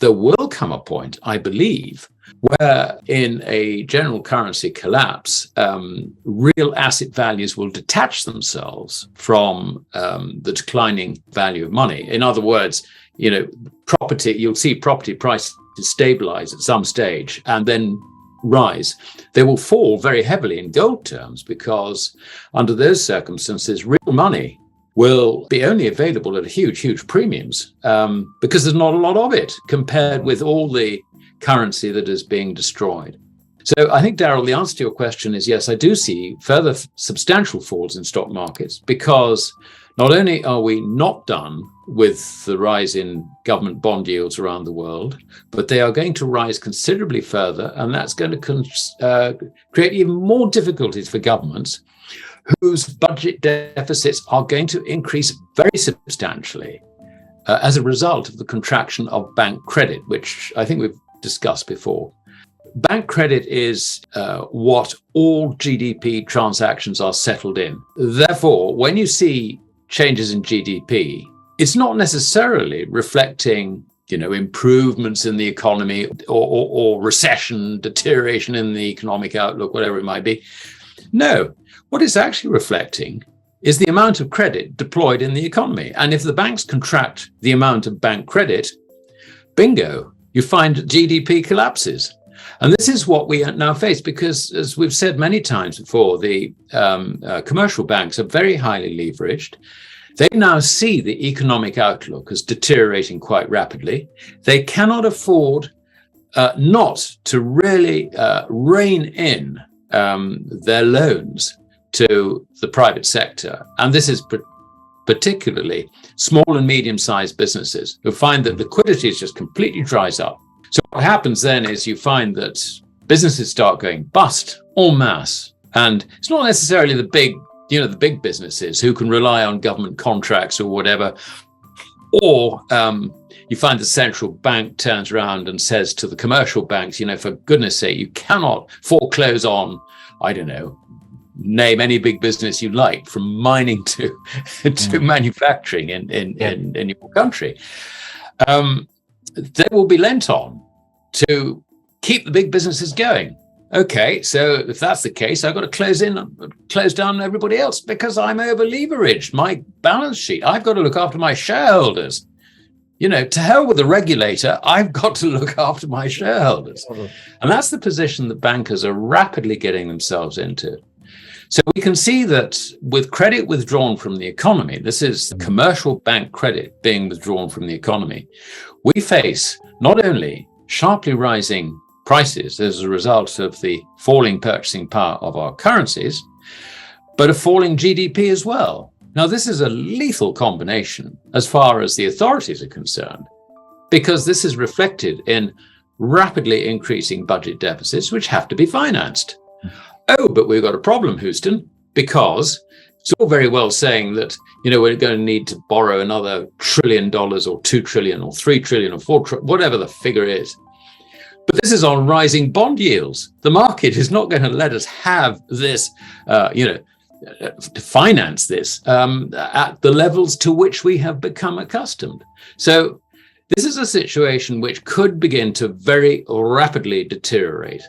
there will come a point, I believe, where in a general currency collapse, real asset values will detach themselves from the declining value of money. In other words, property, you'll see property prices stabilize at some stage and then rise. They will fall very heavily in gold terms because under those circumstances, real money will be only available at huge premiums because there's not a lot of it compared with all the currency that is being destroyed. So I think, Daryl, the answer to your question is yes, I do see further substantial falls in stock markets because not only are we not done with the rise in government bond yields around the world, but they are going to rise considerably further, and that's going to create even more difficulties for governments whose budget deficits are going to increase very substantially as a result of the contraction of bank credit, which I think we've discussed before. Bank credit is what all GDP transactions are settled in. Therefore, when you see changes in GDP, it's not necessarily reflecting, improvements in the economy or recession, deterioration in the economic outlook, whatever it might be. No, what it's actually reflecting is the amount of credit deployed in the economy. And if the banks contract the amount of bank credit, bingo, you find GDP collapses. And this is what we now face because, as we've said many times before, the commercial banks are very highly leveraged. They now see the economic outlook as deteriorating quite rapidly. They cannot afford not to really rein in their loans to the private sector. And this is particularly small and medium-sized businesses who find that liquidity is just completely dries up. So what happens then is you find that businesses start going bust en masse. And it's not necessarily the big businesses who can rely on government contracts or whatever. Or you find the central bank turns around and says to the commercial banks, for goodness sake, you cannot foreclose on, I don't know, name any big business you like, from mining to manufacturing in your country. They will be lent on to keep the big businesses going. Okay, so if that's the case, I've got to close down everybody else because I'm over leveraged. My balance sheet, I've got to look after my shareholders. To hell with the regulator, I've got to look after my shareholders. And that's the position that bankers are rapidly getting themselves into. So we can see that with credit withdrawn from the economy, this is commercial bank credit being withdrawn from the economy, we face not only sharply rising prices as a result of the falling purchasing power of our currencies, but a falling GDP as well. Now, this is a lethal combination as far as the authorities are concerned, because this is reflected in rapidly increasing budget deficits, which have to be financed. Oh, but we've got a problem, Houston, because it's all very well saying that, we're going to need to borrow another $1 trillion or $2 trillion or $3 trillion or $4 trillion, whatever the figure is. But this is on rising bond yields. The market is not going to let us have this, to finance this at the levels to which we have become accustomed. So this is a situation which could begin to very rapidly deteriorate.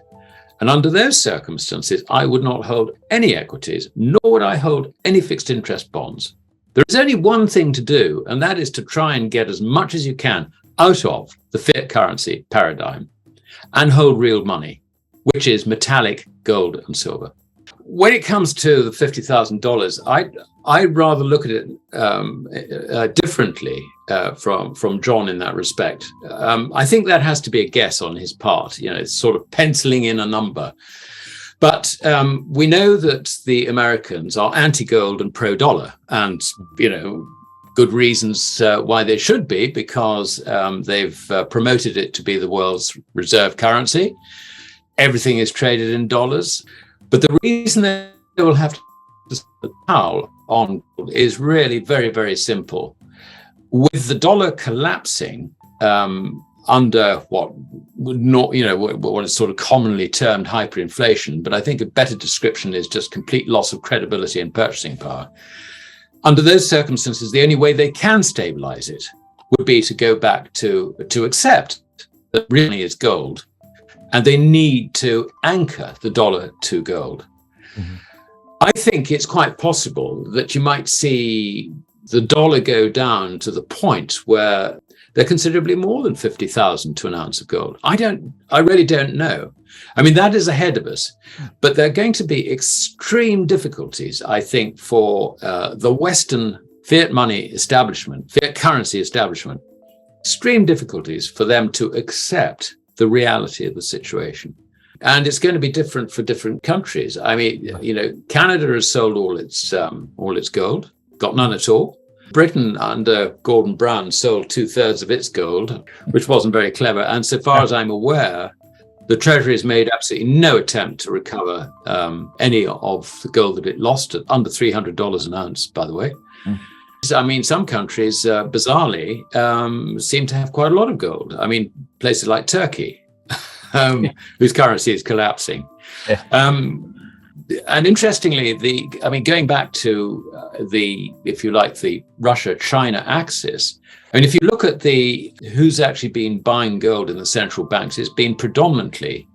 And under those circumstances, I would not hold any equities, nor would I hold any fixed interest bonds. There is only one thing to do, and that is to try and get as much as you can out of the fiat currency paradigm and hold real money, which is metallic gold and silver. When it comes to the $50,000, I'd rather look at it differently from John in that respect. I think that has to be a guess on his part. It's sort of penciling in a number. But we know that the Americans are anti-gold and pro-dollar, and good reasons why they should be, because they've promoted it to be the world's reserve currency. Everything is traded in dollars. But the reason they will have to towel on gold is really very, very simple. With the dollar collapsing under what is sort of commonly termed hyperinflation, but I think a better description is just complete loss of credibility and purchasing power. Under those circumstances, the only way they can stabilize it would be to go back to accept that really is gold, and they need to anchor the dollar to gold. Mm-hmm. I think it's quite possible that you might see the dollar go down to the point where they're considerably more than 50,000 to an ounce of gold. I really don't know. I mean, that is ahead of us, but there are going to be extreme difficulties, I think, for the Western fiat money establishment, fiat currency establishment, extreme difficulties for them to accept the reality of the situation. And it's going to be different for different countries. I mean, Canada has sold all its gold, got none at all. Britain, under Gordon Brown, sold 2/3 of its gold, which wasn't very clever. And so far as I'm aware, the Treasury has made absolutely no attempt to recover any of the gold that it lost at under $300 an ounce, by the way. Mm. I mean, some countries, bizarrely, seem to have quite a lot of gold. I mean, places like Turkey, whose currency is collapsing. Yeah. And interestingly, going back to if you like, the Russia-China axis, I mean, if you look at who's actually been buying gold in the central banks, it's been predominantly,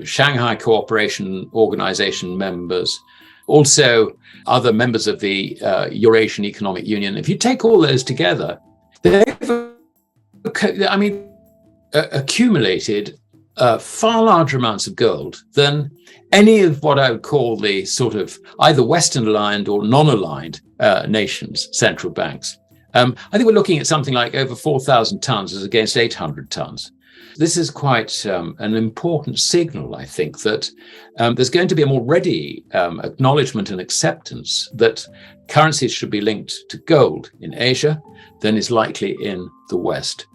Shanghai Cooperation Organization members, also other members of the Eurasian Economic Union. If you take all those together, they've, accumulated far larger amounts of gold than any of what I would call the sort of either Western aligned or non-aligned nations' central banks. I think we're looking at something like over 4,000 tons as against 800 tons. This is quite an important signal, I think, that there's going to be a more ready acknowledgement and acceptance that currencies should be linked to gold in Asia than is likely in the West.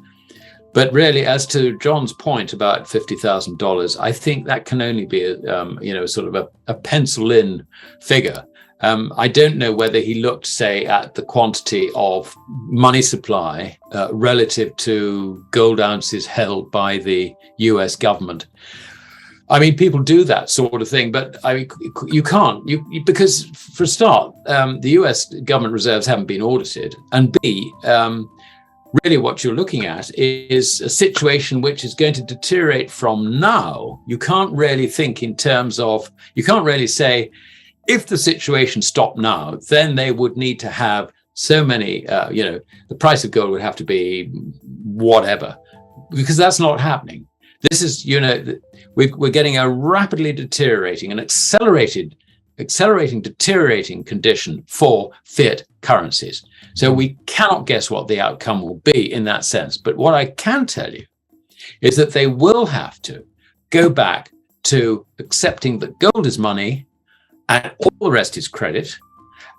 But really, as to John's point about $50,000, I think that can only be a pencil-in figure. I don't know whether he looked, say, at the quantity of money supply relative to gold ounces held by the US government. I mean, people do that sort of thing, but I mean, you can't, because for a start, the US government reserves haven't been audited, and B, really what you're looking at is a situation which is going to deteriorate from now. You can't really think in terms of, you can't really say, if the situation stopped now, then they would need to have so many, the price of gold would have to be whatever, because that's not happening. This is, we're getting a rapidly deteriorating and accelerating deteriorating condition for fiat currencies. So we cannot guess what the outcome will be in that sense. But what I can tell you is that they will have to go back to accepting that gold is money and all the rest is credit.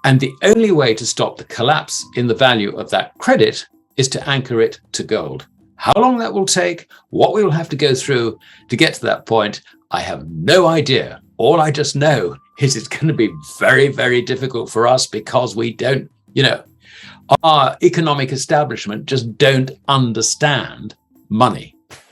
And the only way to stop the collapse in the value of that credit is to anchor it to gold. How long that will take, what we will have to go through to get to that point, I have no idea. All I just know is it's going to be very, very difficult for us because we don't, our economic establishment just don't understand money.